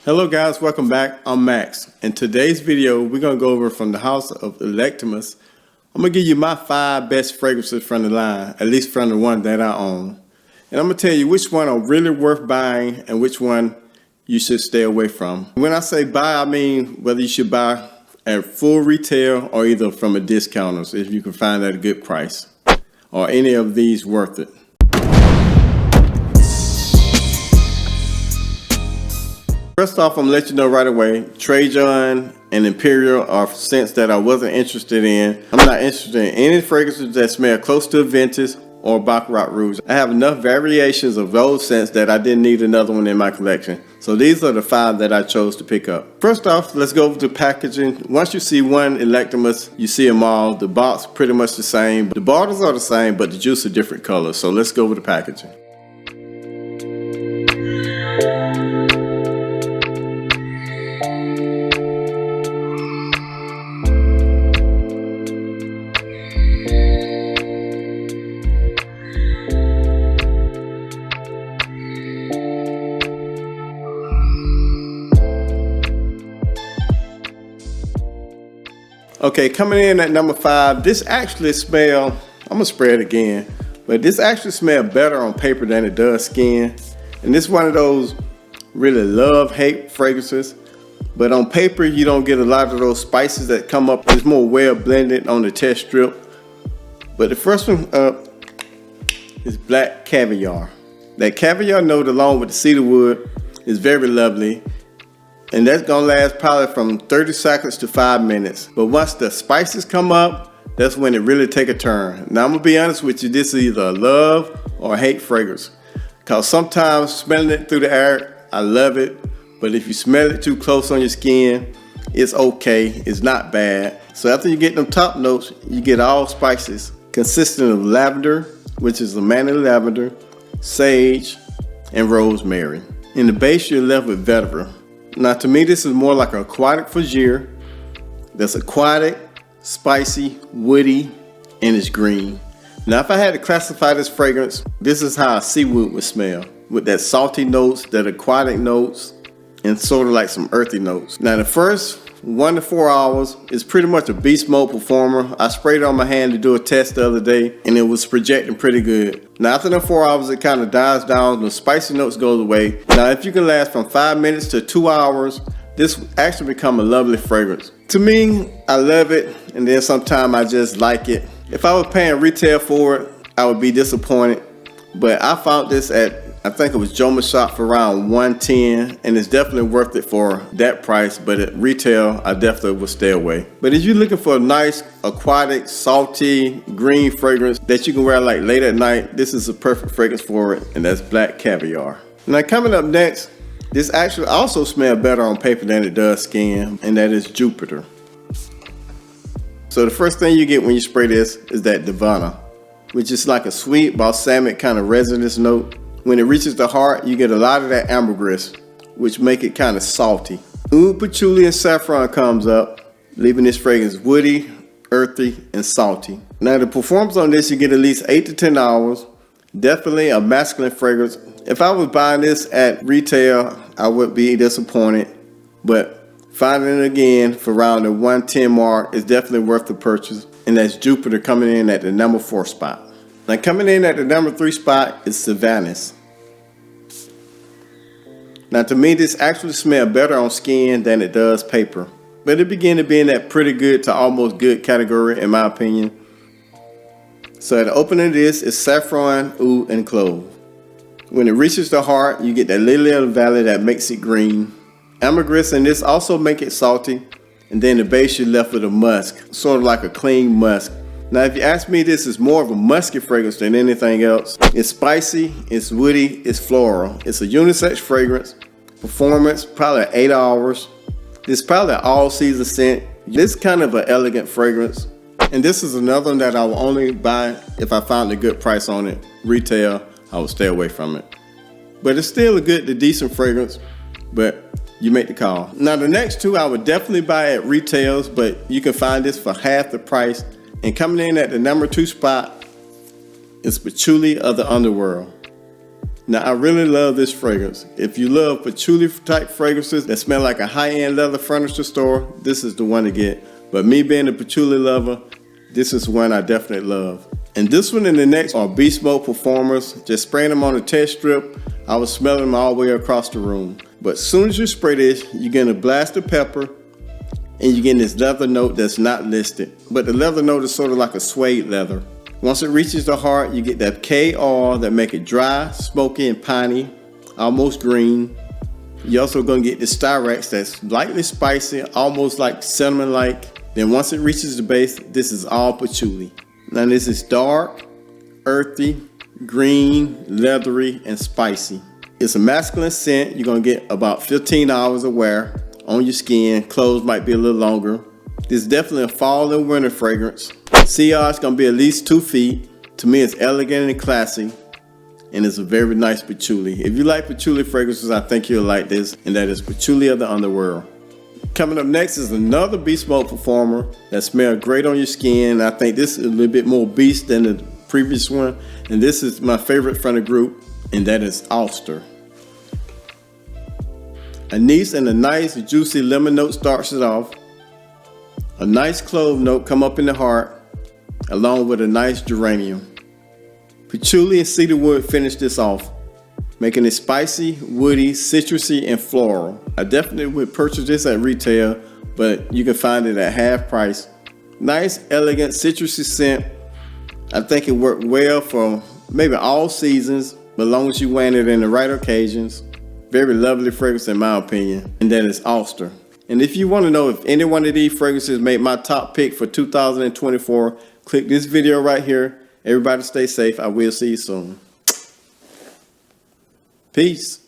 Hello guys, welcome back. I'm Max. In today's video, we're going to go over from the house of Electimuss. I'm going to give you my 5 best fragrances from the line, at least from the one that I own. And I'm going to tell you which one are really worth buying and which one you should stay away from. When I say buy, I mean whether you should buy at full retail or either from a discounter, if you can find at a good price. Or any of these worth it. First off, I'm going to let you know right away, Trajan and Imperial are scents that I wasn't interested in. I'm not interested in any fragrances that smell close to a vintage or Baccarat Rouge. I have enough variations of those scents that I didn't need another one in my collection. So these are the 5 that I chose to pick up. First off, let's go over to packaging. Once you see one Electimuss, you see them all. The box pretty much the same. The bottles are the same, but the juice are different colors. So let's go over to packaging. Okay, coming in at number 5, this actually smell, I'm gonna spray it again, but this actually smells better on paper than it does skin. And this is one of those really love-hate fragrances, but on paper you don't get a lot of those spices that come up. It's more well blended on the test strip. But the first one up is Black Caviar. That caviar note along with the cedarwood is very lovely. And that's gonna last probably from 30 seconds to 5 minutes. But once the spices come up, that's when it really take a turn. Now I'm gonna be honest with you, this is either a love or a hate fragrance. Cause sometimes smelling it through the air, I love it. But if you smell it too close on your skin, it's okay, it's not bad. So after you get them top notes, you get all spices consisting of lavender, which is Amani lavender, sage, and rosemary. In the base, you're left with vetiver. Now to me, this is more like an aquatic fougere. That's aquatic, spicy, woody, and it's green. Now if I had to classify this fragrance, this is how a Seawood would smell. With that salty notes, that aquatic notes, and sort of like some earthy notes. Now the first 1 to 4 hours is pretty much a beast mode performer. I sprayed it on my hand to do a test the other day and it was projecting pretty good. Now after the 4 hours it kind of dies down, the spicy notes goes away. Now if you can last from 5 minutes to 2 hours, this actually become a lovely fragrance. To me, I love it, and then sometimes I just like it. If I was paying retail for it, I would be disappointed. But I found this at, I think it was Joma's shop for around $110, and it's definitely worth it for that price. But at retail, I definitely would stay away. But if you're looking for a nice, aquatic, salty, green fragrance that you can wear like late at night, this is a perfect fragrance for it, and that's Black Caviar. Now coming up next, this actually also smells better on paper than it does skin, and that is Jupiter. So the first thing you get when you spray this is that Divana, which is like a sweet balsamic kind of resinous note. When it reaches the heart, you get a lot of that ambergris, which make it kind of salty. Oud, patchouli, and saffron comes up, leaving this fragrance woody, earthy, and salty. Now the performance on this, you get at least 8 to 10 hours. Definitely a masculine fragrance. If I was buying this at retail, I would be disappointed. But finding it again for around the 110 mark is definitely worth the purchase. And that's Jupiter coming in at the number 4 spot. Now coming in at the number 3 spot is Sylvanas. Now to me, this actually smells better on skin than it does paper. But it began to be in that pretty good to almost good category in my opinion. So at the opening of this is saffron, oud, and clove. When it reaches the heart, you get that lily of the valley that makes it green. Ambergris in this also make it salty. And then the base you're left with a musk, sort of like a clean musk. Now if you ask me, this is more of a musky fragrance than anything else. It's spicy, it's woody, it's floral. It's a unisex fragrance. Performance, probably 8 hours. This is probably an all season scent. This kind of an elegant fragrance. And this is another one that I will only buy if I found a good price on it. Retail, I will stay away from it. But it's still a good to decent fragrance, but you make the call. Now the next 2 I would definitely buy at retails, but you can find this for half the price. And coming in at the number 2 spot is Patchouli of the Underworld. Now, I really love this fragrance. If you love patchouli type fragrances that smell like a high-end leather furniture store, this is the one to get. But me being a patchouli lover, this is one I definitely love. And this one and the next are beast mode performers. Just spraying them on the test strip, I was smelling them all the way across the room. But as soon as you spray this, you're getting a blast of pepper and you're getting this leather note that's not listed. But the leather note is sort of like a suede leather. Once it reaches the heart, you get that K oil that make it dry, smoky, and piney, almost green. You're also gonna get the Styrax that's lightly spicy, almost like cinnamon-like. Then once it reaches the base, this is all patchouli. Now this is dark, earthy, green, leathery, and spicy. It's a masculine scent. You're gonna get about 15 hours of wear on your skin. Clothes might be a little longer. This is definitely a fall and winter fragrance. CR is gonna be at least 2 feet. To me, it's elegant and classy, and it's a very nice patchouli. If you like patchouli fragrances, I think you'll like this, and that is Patchouli of the Underworld. Coming up next is another beast mode performer that smells great on your skin. I think this is a little bit more beast than the previous one, and this is my favorite from the group, and that is Ulster. Anise and a nice juicy lemon note starts it off. A nice clove note come up in the heart, along with a nice geranium. Patchouli and cedarwood finish this off, making it spicy, woody, citrusy, and floral. I definitely would purchase this at retail, but you can find it at half price. Nice, elegant, citrusy scent. I think it worked well for maybe all seasons, but as long as you're wearing it in the right occasions. Very lovely fragrance in my opinion, and that is Ulster. And if you want to know if any one of these fragrances made my top pick for 2024, click this video right here. Everybody stay safe. I will see you soon. Peace.